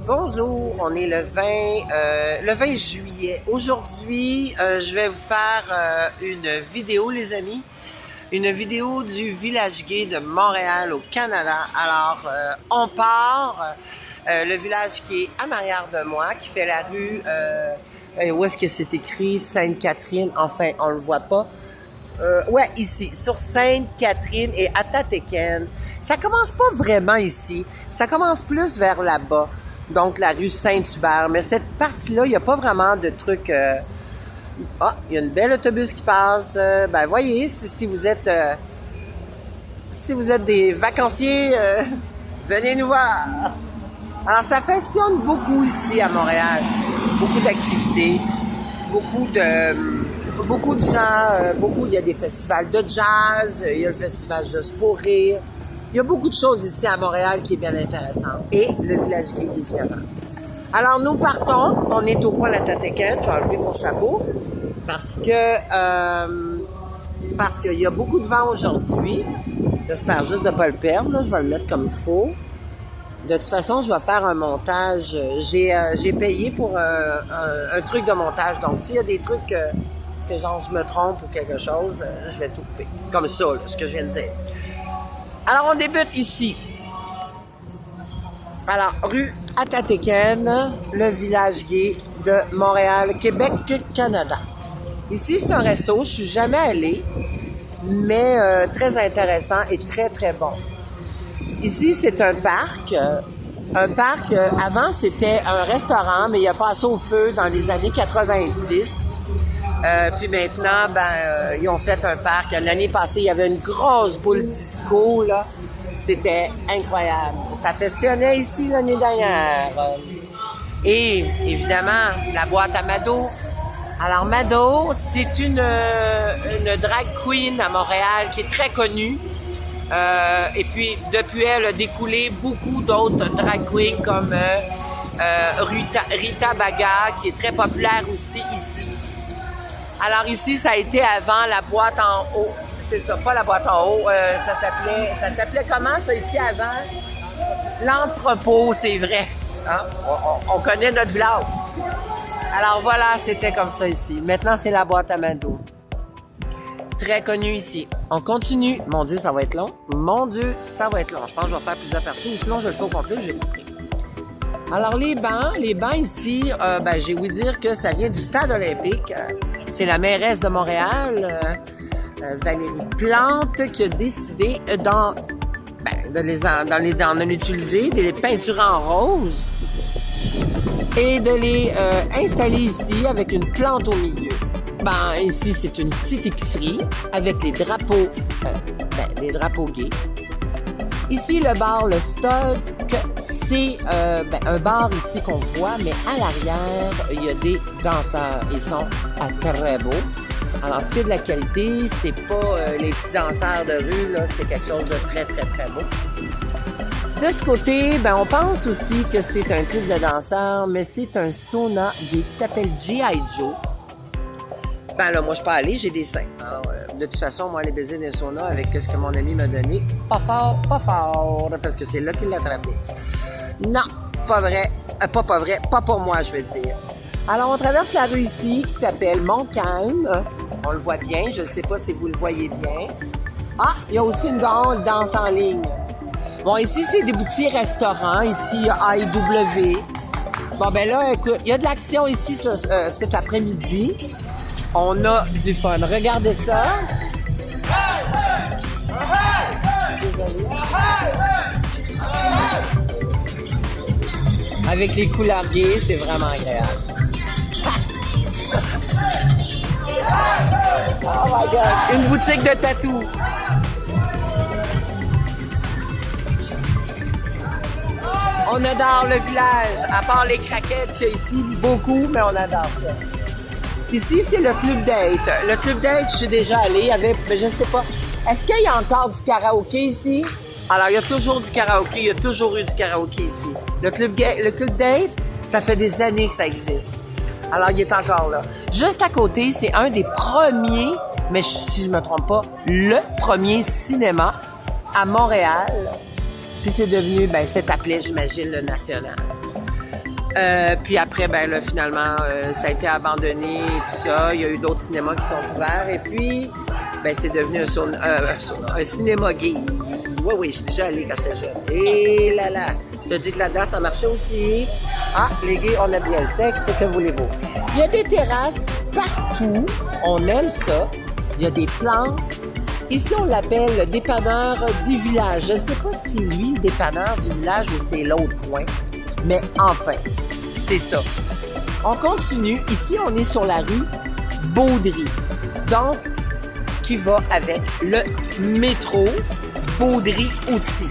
Bonjour, on est le 20 juillet. Aujourd'hui, je vais vous faire une vidéo, les amis. Une vidéo du village gay de Montréal, au Canada. Alors, on part, le village qui est en arrière de moi, qui fait la rue, où est-ce que c'est écrit? Sainte-Catherine, enfin, on le voit pas. Ouais, ici, sur Sainte-Catherine et Atataken. Ça commence pas vraiment ici, ça commence plus vers là-bas. Donc, la rue Saint-Hubert. Mais cette partie-là, il n'y a pas vraiment de trucs... Ah, il y a une belle autobus qui passe. Ben, voyez, si vous êtes des vacanciers, venez nous voir. Alors, ça festionne beaucoup ici à Montréal. Beaucoup d'activités, beaucoup de gens, il y a des festivals de jazz, il y a le festival Juste pour rire. Il y a beaucoup de choses ici à Montréal qui est bien intéressant. Et le village gay, évidemment. Alors, nous partons. On est au coin de la Atataken. Je vais enlever mon chapeau. Parce qu'il y a beaucoup de vent aujourd'hui. J'espère juste de ne pas le perdre. Là. Je vais le mettre comme il faut. De toute façon, je vais faire un montage. J'ai payé pour un truc de montage. Donc, s'il y a des trucs que genre je me trompe ou quelque chose, je vais tout couper. Comme ça, là, ce que je viens de dire. Alors, on débute ici. Alors, rue Atataken, le village gay de Montréal, Québec, Canada. Ici, c'est un resto, je suis jamais allée, mais très intéressant et très, très bon. Ici, c'est un parc. Avant, c'était un restaurant, mais il a passé au feu dans les années 90. Puis maintenant, ils ont fait un parc. L'année passée, il y avait une grosse boule disco, là. C'était incroyable. Ça festionnait ici l'année dernière. Et, évidemment, la boîte à Mado. Alors, Mado, c'est une drag queen à Montréal qui est très connue. Et puis, depuis elle a découlé beaucoup d'autres drag queens comme Rita Baga, qui est très populaire aussi ici. Alors ici, ça a été avant la boîte en haut. C'est ça, pas la boîte en haut. Ça s'appelait comment ça ici avant? L'entrepôt, c'est vrai. Hein? On connaît notre village. Alors voilà, c'était comme ça ici. Maintenant, c'est la boîte à Mado. Très connue ici. On continue. Mon Dieu, ça va être long. Mon Dieu, ça va être long. Je pense que je vais faire plusieurs parties. Ou sinon, je le fais au complet, j'ai compris. Alors, les bancs ici, j'ai ouï dire que ça vient du stade olympique. C'est la mairesse de Montréal, Valérie Plante, qui a décidé d'en utiliser des peintures en rose et de les installer ici avec une plante au milieu. Ici, c'est une petite épicerie avec les drapeaux gays. Ici, le bar, le Stock, c'est un bar ici qu'on voit, mais à l'arrière, il y a des danseurs. Ils sont très beaux. Alors, c'est de la qualité, c'est pas les petits danseurs de rue, là, c'est quelque chose de très, très, très beau. De ce côté, on pense aussi que c'est un club de danseurs, mais c'est un sauna gay qui s'appelle G.I. Joe. Moi, je peux aller, j'ai des seins. Alors, de toute façon, moi, les baisers des saunas avec ce que mon ami m'a donné, pas fort, parce que c'est là qu'il l'a attrapé. Non, pas vrai. Pas vrai, pas pour moi, je veux dire. Alors, on traverse la rue ici, qui s'appelle Montcalm. On le voit bien, je ne sais pas si vous le voyez bien. Ah, il y a aussi une grande danse en ligne. Bon, ici, c'est des petits restaurants. Ici, il y a AEW. Bon, là, écoute, il y a de l'action ici cet après-midi. On a du fun. Regardez ça. Avec les couleurs gays, c'est vraiment agréable. Oh my God! Une boutique de tatou. On adore le village. À part les craquettes qu'il y a ici, beaucoup, mais on adore ça. Ici, c'est le Club Date. Le Club Date, je suis déjà allée. Il y avait, je ne sais pas. Est-ce qu'il y a encore du karaoké ici? Alors, il y a toujours du karaoké. Il y a toujours eu du karaoké ici. Le Club Date, ça fait des années que ça existe. Alors, il est encore là. Juste à côté, c'est un des premiers, mais si je ne me trompe pas, le premier cinéma à Montréal. Puis c'est devenu, c'est appelé, j'imagine, le National. Puis après, ben là, finalement, ça a été abandonné et tout ça. Il y a eu d'autres cinémas qui sont ouverts. Et puis, ben c'est devenu un cinéma gay. Oui, oui, je suis déjà allé quand j'étais jeune. Et là là, je te dis que là-dedans, ça marchait aussi. Ah, les gays, on a bien le sexe, que voulez-vous? Il y a des terrasses partout. On aime ça. Il y a des plantes. Ici, on l'appelle le dépanneur du village. Je ne sais pas si c'est lui, le dépanneur du village, ou c'est l'autre coin. Mais enfin, c'est ça. On continue. Ici, on est sur la rue Baudry. Donc, qui va avec le métro Baudry aussi.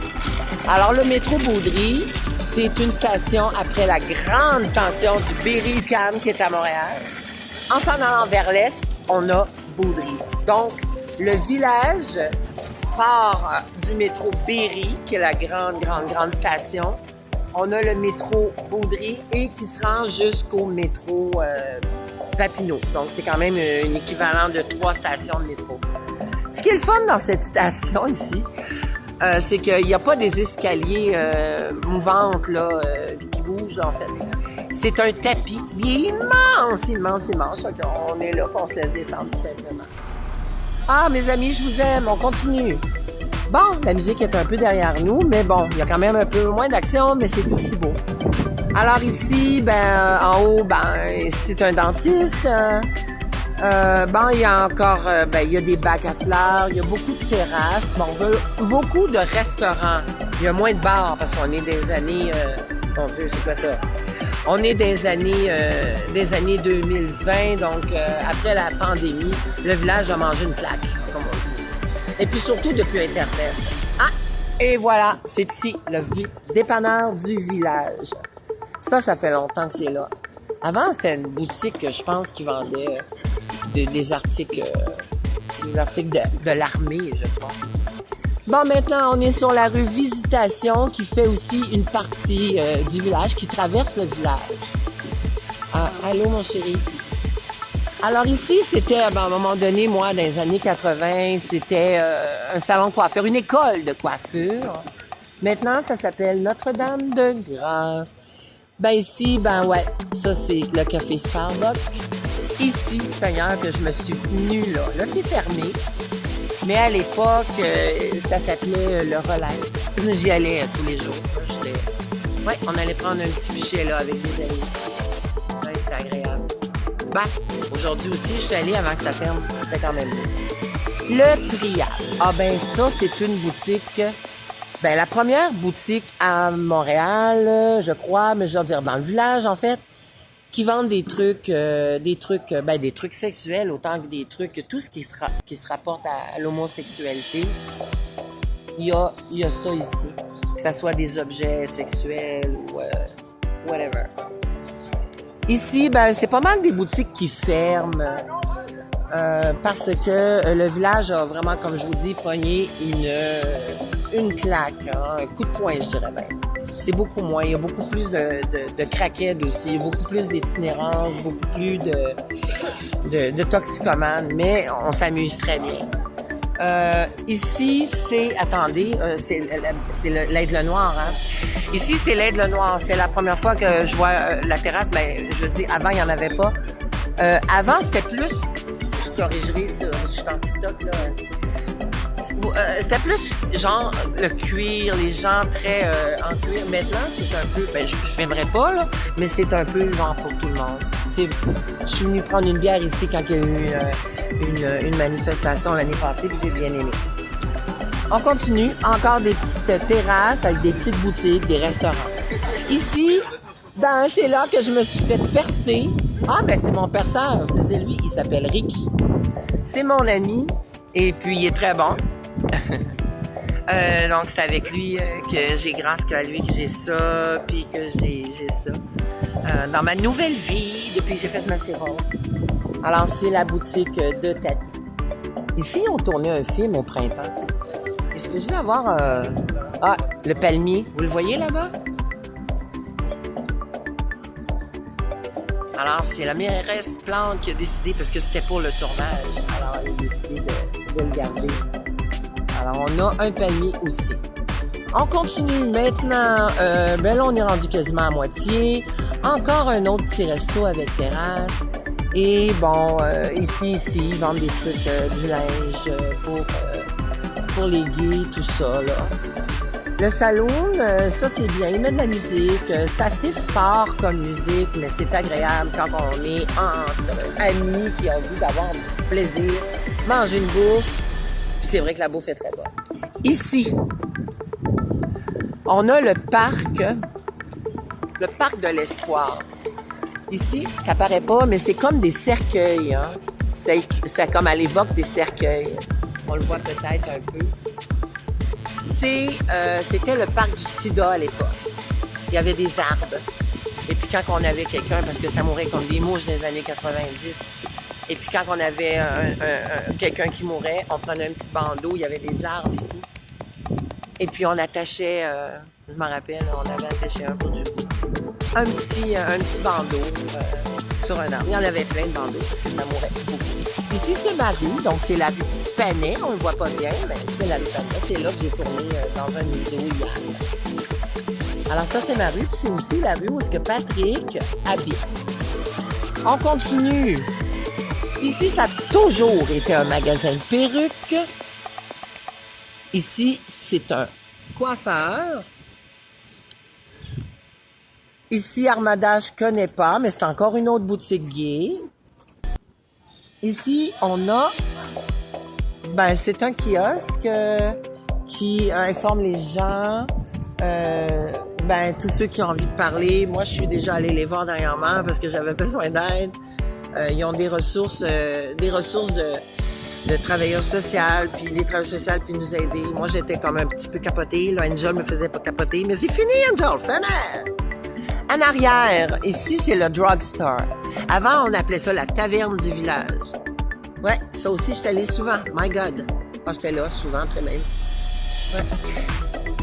Alors, le métro Baudry, c'est une station après la grande station du Berry-UQAM qui est à Montréal. En s'en allant vers l'est, on a Baudry. Donc, le village part du métro Berry, qui est la grande station. On a le métro Baudry et qui se rend jusqu'au métro Papineau. Donc, c'est quand même un équivalent de 3 stations de métro. Ce qui est le fun dans cette station ici, c'est qu'il n'y a pas des escaliers mouvantes là, qui bougent, en fait. C'est un tapis immense. On est là, on se laisse descendre tout simplement. Ah, mes amis, je vous aime, on continue. Bon, la musique est un peu derrière nous, mais bon, il y a quand même un peu moins d'action, mais c'est aussi beau. Alors ici, ben, en haut, ben, c'est un dentiste. Bon, il y a encore, ben, il y a des bacs à fleurs, il y a beaucoup de terrasses, bon, beaucoup de restaurants. Il y a moins de bars parce qu'on est des années, mon Dieu, c'est quoi ça? On est des années 2020, donc après la pandémie, le village a mangé une claque, comme on dit. Et puis surtout depuis Internet. Ah! Et voilà, c'est ici, le dépanneur du village. Ça fait longtemps que c'est là. Avant, c'était une boutique, je pense, qui vendait des articles de l'armée, je crois. Bon, maintenant, on est sur la rue Visitation, qui fait aussi une partie du village, qui traverse le village. Ah, allô, mon chéri? Alors ici, c'était, à un moment donné, moi, dans les années 80, c'était un salon de coiffure, une école de coiffure. Maintenant, ça s'appelle Notre-Dame-de-Grâce. Ben ici, ben ouais, ça c'est le café Starbucks. Ici, Seigneur, que je me suis tenue là. Là, c'est fermé. Mais à l'époque, ça s'appelait le Relax. J'y allais tous les jours. Ouais, on allait prendre un petit pichet là avec des amis. Ouais, c'était agréable. Ben, aujourd'hui aussi, je suis allée avant que ça ferme. C'était quand même beau. Le Trial. Ah ben ça, c'est une boutique. Ben la première boutique à Montréal, je crois, mais je veux dire dans le village en fait, qui vendent des trucs sexuels autant que des trucs, tout ce qui se rapporte à l'homosexualité. Il y a ça ici, que ça soit des objets sexuels ou whatever. Ici, ben c'est pas mal des boutiques qui ferment parce que le village a vraiment, comme je vous dis, pogné une claque, hein, un coup de poing, je dirais bien. C'est beaucoup moins. Il y a beaucoup plus de craquettes aussi, beaucoup plus d'itinérance, beaucoup plus de toxicomanes, mais on s'amuse très bien. Ici, c'est... Attendez, c'est l'Aigle-Noir, hein? Ici, c'est l'Aigle-Noir. C'est la première fois que je vois la terrasse, mais je veux dire, avant, il n'y en avait pas. Avant, c'était plus... Je corrigerai ça, je suis en TikTok, là. C'était plus genre le cuir, les gens très en cuir. Maintenant, c'est un peu, ben je n'aimerais pas, là, mais c'est un peu genre pour tout le monde. Je suis venue prendre une bière ici quand il y a eu une manifestation l'année passée, puis j'ai bien aimé. On continue, encore des petites terrasses avec des petites boutiques, des restaurants. Ici, ben c'est là que je me suis fait percer. Ah ben c'est mon perceur, c'est lui, il s'appelle Ricky. C'est mon ami. Et puis, il est très bon. Donc, c'est avec lui que j'ai, grâce à lui, que j'ai ça, puis que j'ai ça. Dans ma nouvelle vie, depuis que j'ai fait ma cirrhose. Alors, c'est la boutique de Tati. Ici, on tournait un film au printemps. Et je peux juste avoir Ah, le palmier. Vous le voyez là-bas? Alors, c'est la mairesse Plante qui a décidé, parce que c'était pour le tournage, alors elle a décidé de le garder. Alors, on a un palmier aussi. On continue maintenant. Ben là, on est rendu quasiment à moitié. Encore un autre petit resto avec terrasse. Et bon, ici, ils vendent des trucs, du linge pour les gays, tout ça, là. Le saloon, ça c'est bien, il met de la musique, c'est assez fort comme musique, mais c'est agréable quand on est entre amis qui ont envie d'avoir du plaisir, manger une bouffe, puis c'est vrai que la bouffe est très bonne. Ici, on a le parc de l'Espoir. Ici, ça paraît pas, mais c'est comme des cercueils, hein. C'est comme à l'époque des cercueils. On le voit peut-être un peu. C'était le parc du sida à l'époque. Il y avait des arbres. Et puis quand on avait quelqu'un, parce que ça mourait comme des mouches dans les années 90, et puis quand on avait quelqu'un qui mourait, on prenait un petit bandeau, il y avait des arbres ici. Et puis on attachait, je m'en rappelle, on avait attaché un petit bandeau sur un arbre. Il y en avait plein de bandeaux parce que ça mourait beaucoup. Ici, c'est ma rue, donc c'est la rue Panay. On le voit pas bien, mais c'est la rue Panay. C'est là que j'ai tourné dans une vidéo hier. Alors ça, c'est ma rue. C'est aussi la rue où est-ce que Patrick habite. On continue. Ici, ça a toujours été un magasin de perruques. Ici, c'est un coiffeur. Ici, Armada, je connais pas, mais c'est encore une autre boutique gay. Ici, on a... Ben, c'est un kiosque qui informe les gens, tous ceux qui ont envie de parler. Moi, je suis déjà allée les voir dernièrement parce que j'avais besoin d'aide. Ils ont des ressources de travailleurs sociaux, puis des travailleurs sociaux, puis nous aider. Moi, j'étais comme un petit peu capotée. Là, Angel me faisait pas capoter, mais c'est fini, Angel, fini! En arrière, ici, c'est le drugstore. Avant, on appelait ça la taverne du village. Ouais, ça aussi, j'étais allée souvent. My God! Ah, j'étais là, souvent, très même. Ouais.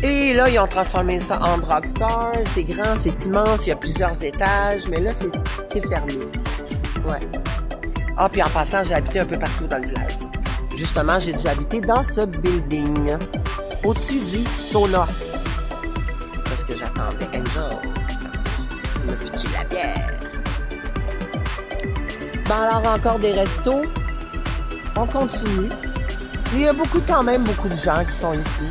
Et là, ils ont transformé ça en drugstore. C'est grand, c'est immense, il y a plusieurs étages, mais là, c'est fermé. Ouais. Ah, puis en passant, j'ai habité un peu partout dans le village. Justement, j'ai dû habiter dans ce building, au-dessus du sauna. Parce que j'attendais Angel. Me pitcher la bière. Ben alors, encore des restos. On continue. Il y a quand même beaucoup de gens qui sont ici.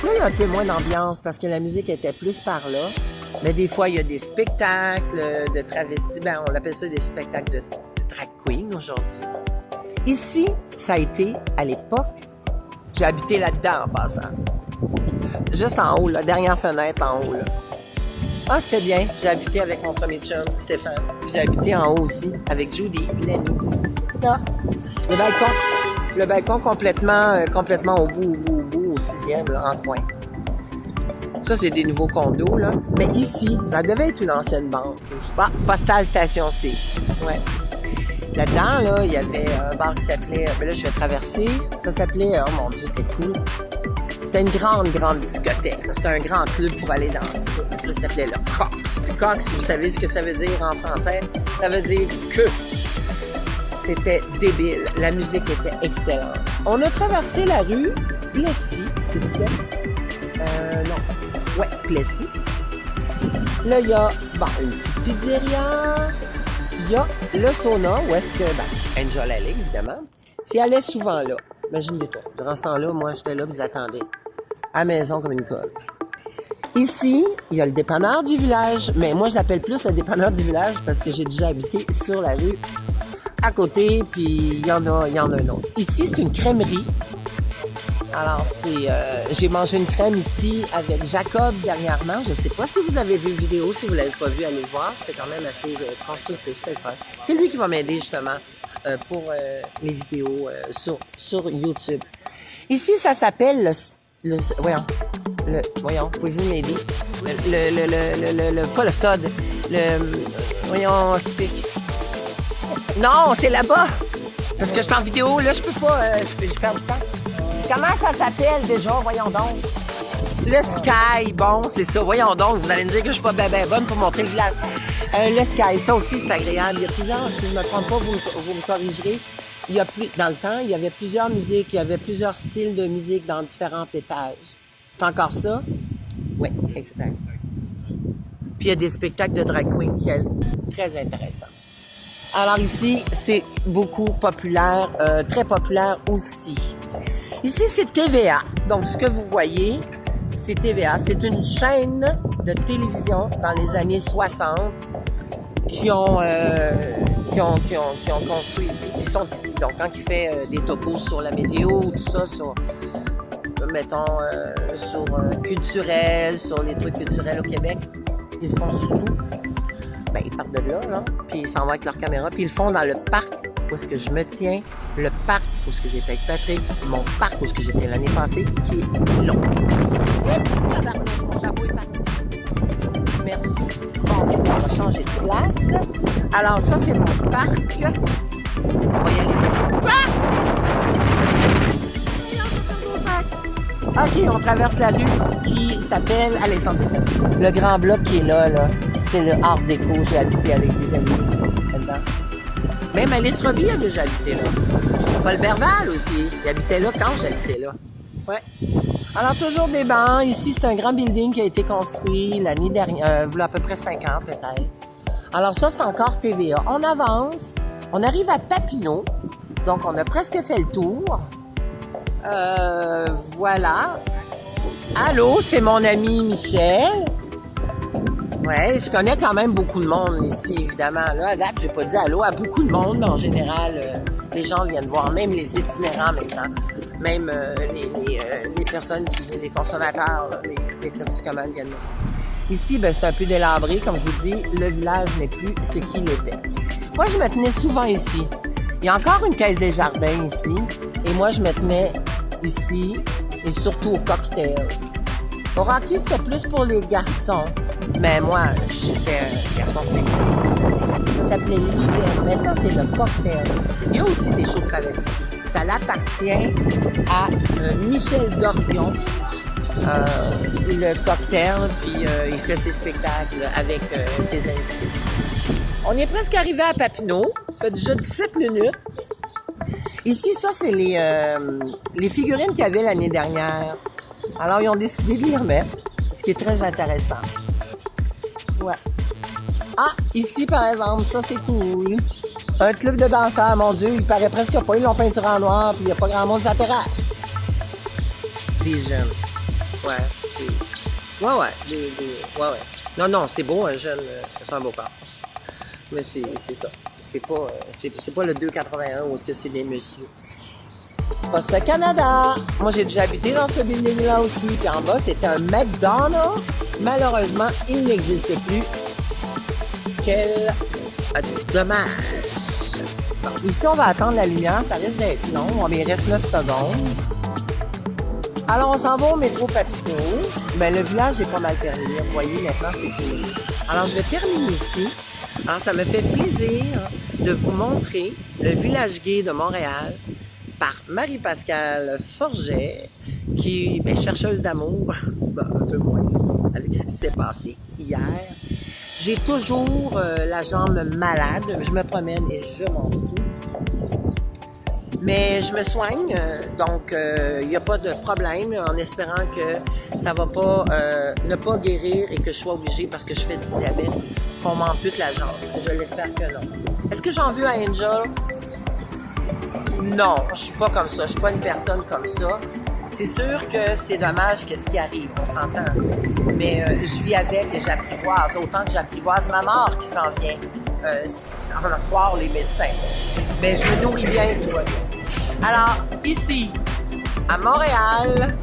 Là, il y a un peu moins d'ambiance parce que la musique était plus par là. Mais des fois, il y a des spectacles de travestis. Ben, on appelle ça des spectacles de drag queen aujourd'hui. Ici, ça a été, à l'époque, j'ai habité là-dedans en passant. Juste en haut, la dernière fenêtre en haut, là. Ah, c'était bien. J'ai habité avec mon premier chum, Stéphane. J'ai habité en haut aussi, avec Judy, une amie. Là, le balcon complètement au bout, au 6e, là, en coin. Ça, c'est des nouveaux condos, là. Mais ici, ça devait être une ancienne banque. Postal Station C. Ouais. Là-dedans, là, il y avait un bar qui s'appelait... Ben là, je vais traverser. Ça s'appelait... Oh mon Dieu, c'était cool. C'était une grande discothèque. C'était un grand club pour aller danser. Ça s'appelait le Cox. Le Cox, vous savez ce que ça veut dire en français? Ça veut dire que c'était débile. La musique était excellente. On a traversé la rue Plessis, c'est ça? Non. Ouais, Plessis. Là, il y a une petite pizzeria. Il y a le sauna où est-ce que... Angel allait, évidemment. Puis elle allait souvent là. Imagine-toi. Durant ce temps-là, moi, j'étais là, puis j'attendais. À la maison comme une colle. Ici, il y a le dépanneur du village. Mais moi, je l'appelle plus le dépanneur du village parce que j'ai déjà habité sur la rue à côté, puis il y en a un autre. Ici, c'est une crèmerie. Alors, j'ai mangé une crème ici avec Jacob dernièrement. Je ne sais pas si vous avez vu la vidéo. Si vous ne l'avez pas vu, allez le voir. C'était quand même assez constructif. C'était le fun. C'est lui qui va m'aider, justement, pour les vidéos sur YouTube. Ici, ça s'appelle voyons, pouvez-vous m'aider? Pas le stade. Voyons, stick. Non, c'est là-bas. Parce que je suis en vidéo, là, je peux pas, je perds du temps. Comment ça s'appelle déjà? Voyons donc. Le Sky, bon, c'est ça. Voyons donc, vous allez me dire que je suis pas ben bonne pour montrer le village. Le Sky, ça aussi, c'est agréable. Il y a plusieurs, si je ne me trompe pas, vous me corrigerez. Dans le temps, il y avait plusieurs musiques, il y avait plusieurs styles de musique dans différents étages. C'est encore ça? Oui, exact. Puis il y a des spectacles de drag queen qui sont très intéressants. Alors ici, c'est beaucoup populaire, très populaire aussi. Ici, c'est TVA. Donc, ce que vous voyez, c'est TVA. C'est une chaîne de télévision dans les années 60 qui ont construit ici. Ils sont ici. Donc, quand il fait des topos sur la météo, tout ça, sur, mettons, sur culturel, sur les trucs culturels au Québec, ils font surtout. Ben, ils partent de là, puis ils s'en vont avec leur caméra, puis ils le font dans le parc où est-ce que je me tiens, le parc où est-ce que j'étais avec Patrick, mon parc où est-ce que j'étais l'année passée, qui est long. Mon chapeau est parti. Merci. Bon, on va changer de place. Alors ça, c'est mon parc. On va y aller. OK, on traverse la rue qui s'appelle Alexandre Dufresne. Le grand bloc qui est là, style art déco. J'ai habité avec des amis là-dedans. Même Alice Robbie a déjà habité là. Paul Berval aussi. Il habitait là quand j'habitais là. Ouais. Alors, toujours des bancs. Ici, c'est un grand building qui a été construit l'année dernière, il y a à peu près 5 ans peut-être. Alors ça, c'est encore TVA. On avance. On arrive à Papineau. Donc, on a presque fait le tour. Voilà. Allô, c'est mon ami Michel. Ouais, je connais quand même beaucoup de monde ici, évidemment. Là, à date, j'ai pas dit allô à beaucoup de monde, mais en général, les gens viennent voir, même les itinérants maintenant. Même les personnes les consommateurs, les toxicomanes viennent voir. Ici, ben, c'est un peu délabré, comme je vous dis. Le village n'est plus ce qu'il était. Moi, je me tenais souvent ici. Il y a encore une caisse des jardins ici. Et moi, je me tenais ici et surtout au cocktail. Au hockey, c'était plus pour les garçons. Mais moi, j'étais un garçon féminin. Ça s'appelait l'idée. Maintenant, c'est le cocktail. Il y a aussi des shows de travestis. Ça appartient à Michel Dorion, le cocktail, puis il fait ses spectacles avec ses invités. On est presque arrivé à Papineau. Ça fait déjà 17 minutes. Ici, ça, c'est les figurines qu'il y avait l'année dernière. Alors, ils ont décidé de les remettre, ce qui est très intéressant. Ouais. Ah, ici, par exemple, ça, c'est cool. Un club de danseurs, mon Dieu, il paraît presque pas. Ils l'ont peinturé en noir, puis il n'y a pas grand monde sur la terrasse. Des jeunes. Ouais. Ouais. Non, c'est beau, un jeune. C'est un beau corps. Mais c'est ça. C'est pas le 281 où est-ce que c'est des messieurs. Poste Canada. Moi, j'ai déjà habité dans ce building-là aussi. Puis en bas, c'était un McDonald's. Malheureusement, il n'existe plus. Quel dommage. Bon, ici, on va attendre la lumière. Ça risque d'être long. Il me reste 9 secondes. Alors, on s'en va au métro Papineau. Mais le village est pas mal terminé. Vous voyez, maintenant, c'est fini. Alors, je vais terminer ici. Alors, ça me fait plaisir de vous montrer le village gay de Montréal par Marie-Pascale Forget, qui est chercheuse d'amour, un peu moins, avec ce qui s'est passé hier. J'ai toujours la jambe malade, je me promène et je m'en fous. Mais je me soigne, donc il n'y a pas de problème, en espérant que ça va pas ne pas guérir et que je sois obligée, parce que je fais du diabète, qu'on m'ampute la jambe. Je l'espère que non. Est-ce que j'en veux à Angel? Non, je suis pas comme ça. Je suis pas une personne comme ça. C'est sûr que c'est dommage qu'est-ce qui arrive, on s'entend. Mais je vis avec et j'apprivoise. Autant que j'apprivoise ma mort qui s'en vient, sans en croire les médecins. Mais je me nourris bien, tout va bien. Alors, ici, à Montréal,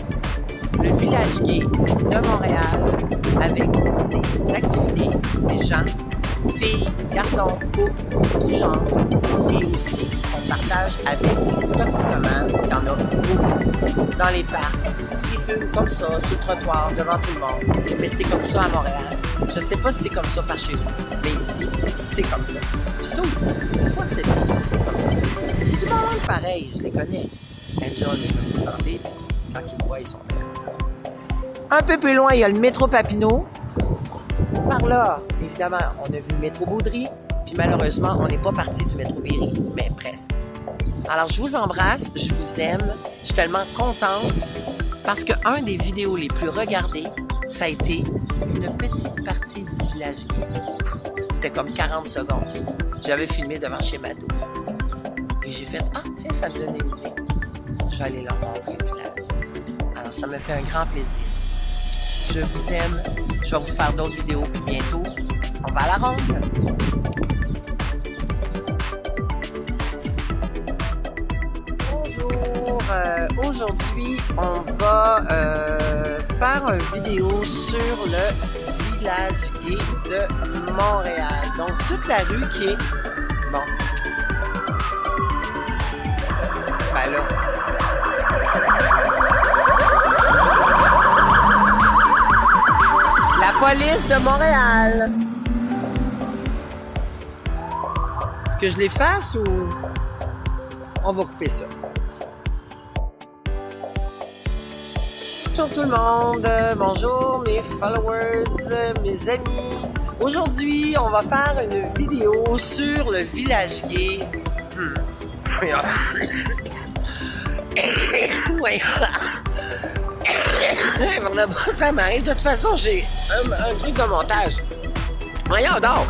le village gay de Montréal, avec ses activités, ses gens, filles, garçons, couples, tout genre. Et aussi, on partage avec les toxicomanes, il y en a beaucoup dans les parcs. Ils fument comme ça, sur le trottoir, devant tout le monde. Mais c'est comme ça à Montréal. Je sais pas si c'est comme ça par chez vous, mais ici, c'est comme ça. Puis ça aussi, une fois que c'est comme ça. C'est du bon monde pareil, je les connais. Angel les a présentés, quand ils me voient, ils sont là. Un peu plus loin, il y a le métro Papineau. Par là, évidemment, on a vu le métro Baudry, puis malheureusement, on n'est pas parti du métro Berry, mais presque. Alors, je vous embrasse, je vous aime, je suis tellement contente Parce que un des vidéos les plus regardées, ça a été une petite partie du village gay. C'était comme 40 secondes. J'avais filmé devant chez Mado. Et j'ai fait, ah tiens, ça me donne une idée. Je vais aller leur montrer le village. Alors, ça me fait un grand plaisir. Je vous aime. Je vais vous faire d'autres vidéos. Puis bientôt, on va à la ronde. Bonjour. Aujourd'hui, on va faire une vidéo sur le village gay de Montréal. Donc, toute la rue qui est... Bon. Ben là... La police de Montréal. Est-ce que je l'efface ou on va couper ça? Bonjour tout le monde, bonjour mes followers, mes amis. Aujourd'hui, on va faire une vidéo sur le village gay. Ouais. Ça m'arrive. De toute façon, j'ai un truc de montage. Voyons donc.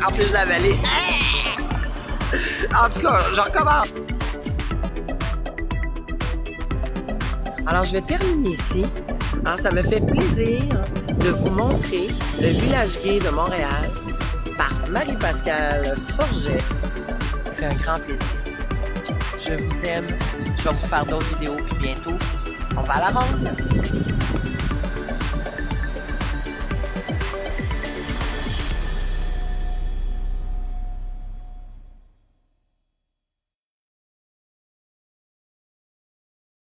En plus de la vallée. En tout cas, je recommence. Alors, je vais terminer ici. Alors, ça me fait plaisir de vous montrer le village gay de Montréal par Marie-Pascale Forget. Ça fait un grand plaisir. Je vous aime. Je vais vous faire d'autres vidéos. Puis bientôt, on va à la ronde.